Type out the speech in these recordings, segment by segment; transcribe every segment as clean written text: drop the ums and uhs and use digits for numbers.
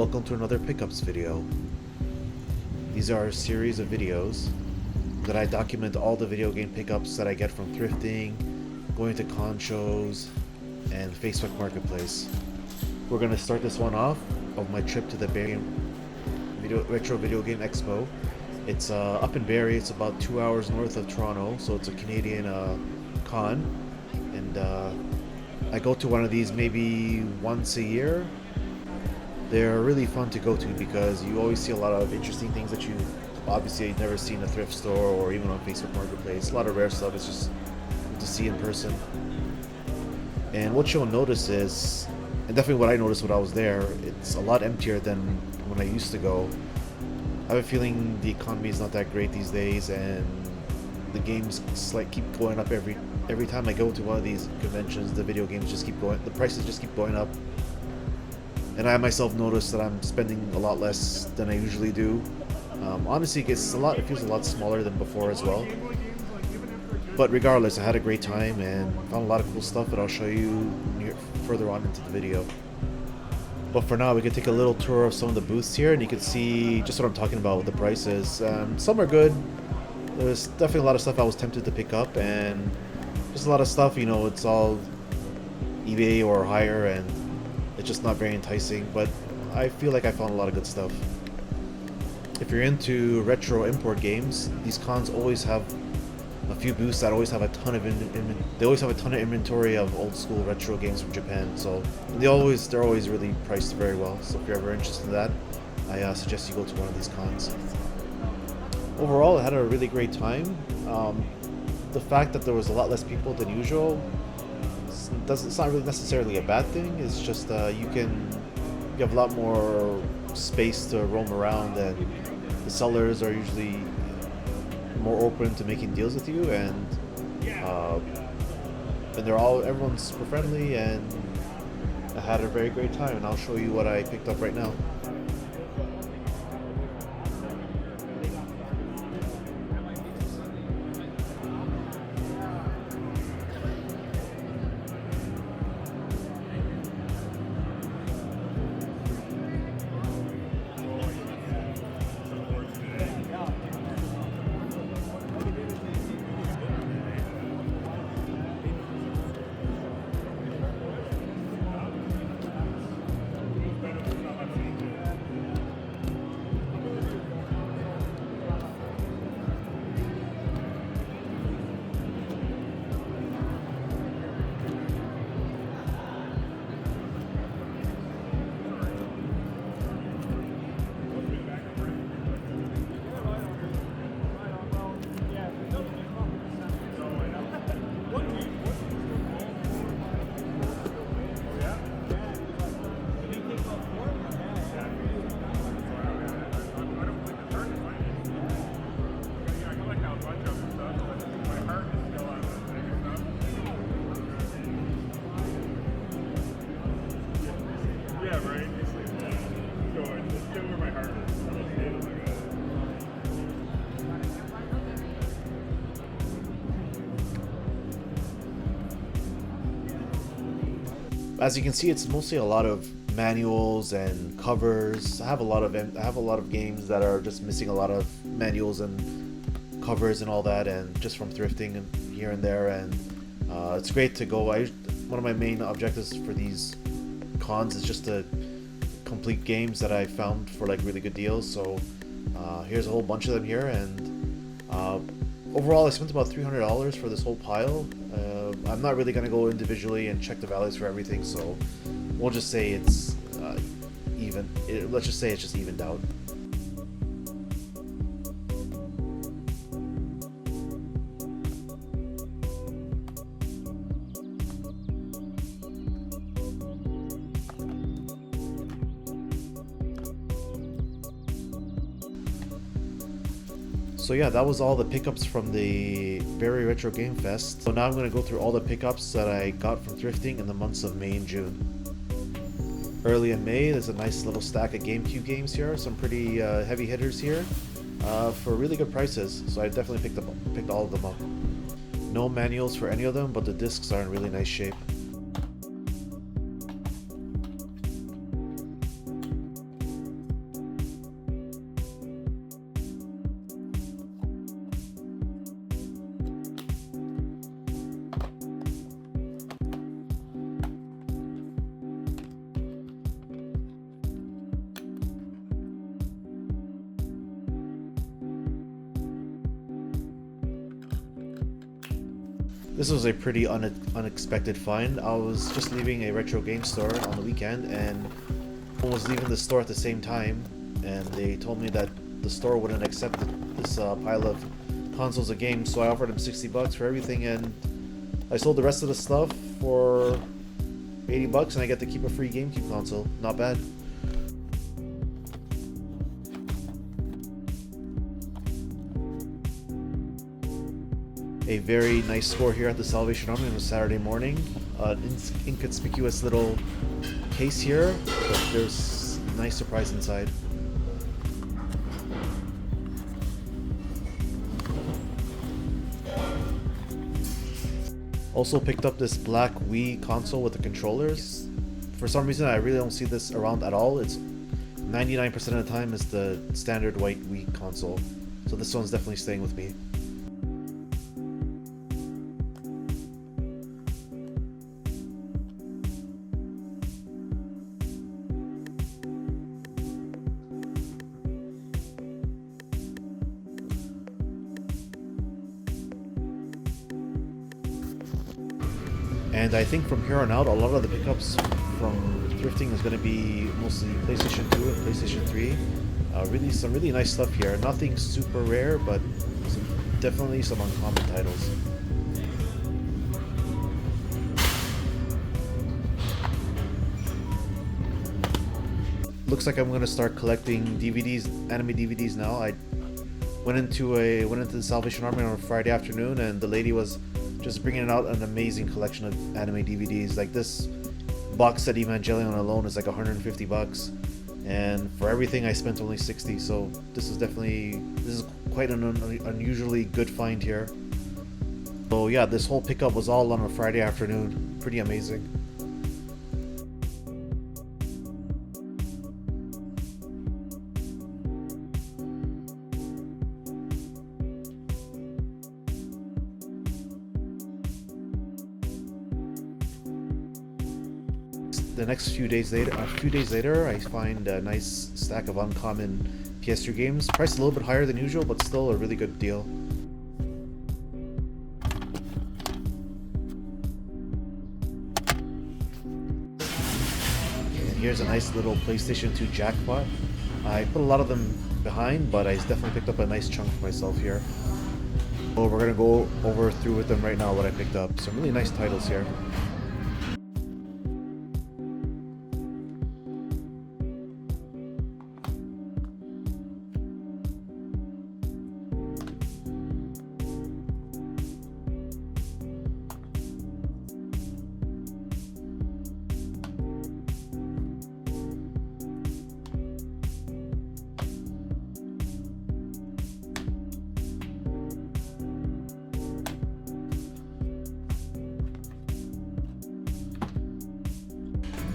welcome to another pickups video. These are a series of videos that I document all the video game pickups that I get from thrifting, going to con shows, and Facebook Marketplace. We're going to start this one off of my trip to the Barrie Retro Video Game Expo. It's up in Barrie. It's about 2 hours north of Toronto, so it's a Canadian con, and I go to one of these maybe once a year. They're really fun to go to because you always see a lot of interesting things that you obviously never see in a thrift store or even on Facebook Marketplace. A lot of rare stuff. It's just good to see in person. And what you'll notice is, and definitely what I noticed when I was there, it's a lot emptier than when I used to go. I have a feeling the economy is not that great these days, and the games keep going up every time I go to one of these conventions. The video games just keep going. The prices just keep going up. And I myself noticed that I'm spending a lot less than I usually do. Honestly, it feels a lot smaller than before as well. But regardless, I had a great time and found a lot of cool stuff that I'll show you further on into the video. But for now, we can take a little tour of some of the booths here, and you can see just what I'm talking about with the prices. Some are good. There's definitely a lot of stuff I was tempted to pick up, and just a lot of stuff, it's all eBay or higher, and it's just not very enticing, but I feel like I found a lot of good stuff. If you're into retro import games, these cons always have a few booths that always have a ton of inventory of old school retro games from Japan. So they're always really priced very well. So if you're ever interested in that, I suggest you go to one of these cons. Overall, I had a really great time. The fact that there was a lot less people than usual, it's not really necessarily a bad thing. It's just you have a lot more space to roam around, and the sellers are usually more open to making deals with you, and everyone's super friendly, and I had a very great time. And I'll show you what I picked up right now. As you can see, it's mostly a lot of manuals and covers. I have a lot of games that are just missing a lot of manuals and covers and all that, and just from thrifting and here and there. And it's great to go. One of my main objectives for these cons is just to complete games that I found for really good deals. So here's a whole bunch of them here, and overall I spent about $300 for this whole pile. I'm not really going to go individually and check the values for everything, so we'll just say it's even. Let's just say it's just evened out. So yeah, that was all the pickups from the Barrie Retro Game Fest. So now I'm going to go through all the pickups that I got from thrifting in the months of May and June. Early in May, there's a nice little stack of GameCube games here, some pretty heavy hitters here, for really good prices. So I definitely picked all of them up. No manuals for any of them, but the discs are in really nice shape. This was a pretty unexpected find. I was just leaving a retro game store on the weekend, and I was leaving the store at the same time, and they told me that the store wouldn't accept this pile of consoles of games, so I offered them 60 bucks for everything, and I sold the rest of the stuff for 80 bucks, and I get to keep a free GameCube console. Not bad. A very nice score here at the Salvation Army on a Saturday morning. Inconspicuous little case here, but there's a nice surprise inside. Also picked up this black Wii console with the controllers. For some reason I really don't see this around at all. It's 99% of the time is the standard white Wii console. So this one's definitely staying with me. And I think from here on out, a lot of the pickups from thrifting is going to be mostly PlayStation 2 and PlayStation 3. Some really nice stuff here. Nothing super rare, but definitely some uncommon titles. Looks like I'm going to start collecting DVDs, anime DVDs now. I went into the Salvation Army on a Friday afternoon, and the lady was just bringing out an amazing collection of anime DVDs. Like this box set Evangelion alone is like 150 bucks, and for everything I spent only 60. So this is quite an unusually good find here. So yeah, this whole pickup was all on a Friday afternoon. Pretty amazing. The next few days later, I find a nice stack of uncommon PS3 games, priced a little bit higher than usual, but still a really good deal. And here's a nice little PlayStation 2 jackpot. I put a lot of them behind, but I definitely picked up a nice chunk for myself here. So we're gonna go through with them right now, what I picked up. Some really nice titles here.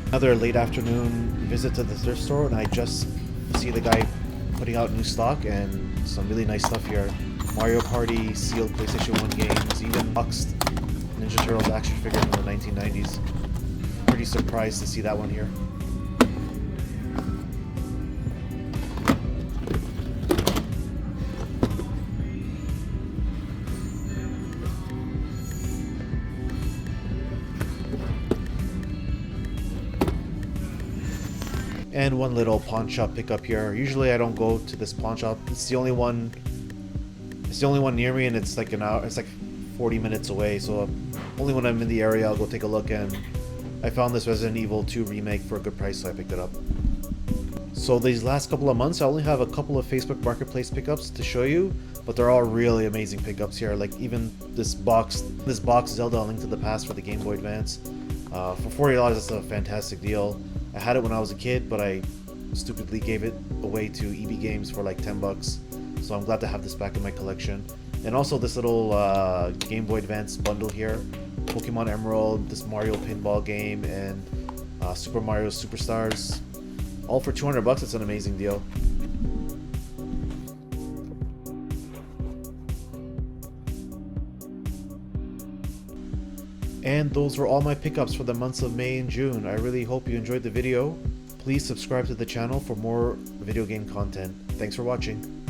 Another late afternoon visit to the thrift store, and I just see the guy putting out new stock and some really nice stuff here. Mario Party, sealed PlayStation 1 games, even boxed Ninja Turtles action figure from the 1990s. Pretty surprised to see that one here. And one little pawn shop pickup here. Usually I don't go to this pawn shop. It's the only one near me, and it's like an hour. It's like 40 minutes away. So only when I'm in the area I'll go take a look. And I found this Resident Evil 2 remake for a good price, so I picked it up. So these last couple of months I only have a couple of Facebook Marketplace pickups to show you, but they're all really amazing pickups here. Like even this box Zelda: A Link to the Past for the Game Boy Advance. For $40, that's a fantastic deal. I had it when I was a kid, but I stupidly gave it away to EB Games for like 10 bucks. So I'm glad to have this back in my collection. And also this little Game Boy Advance bundle here. Pokemon Emerald, this Mario pinball game, and Super Mario Superstars. All for 200 bucks, it's an amazing deal. And those were all my pickups for the months of May and June. I really hope you enjoyed the video. Please subscribe to the channel for more video game content. Thanks for watching.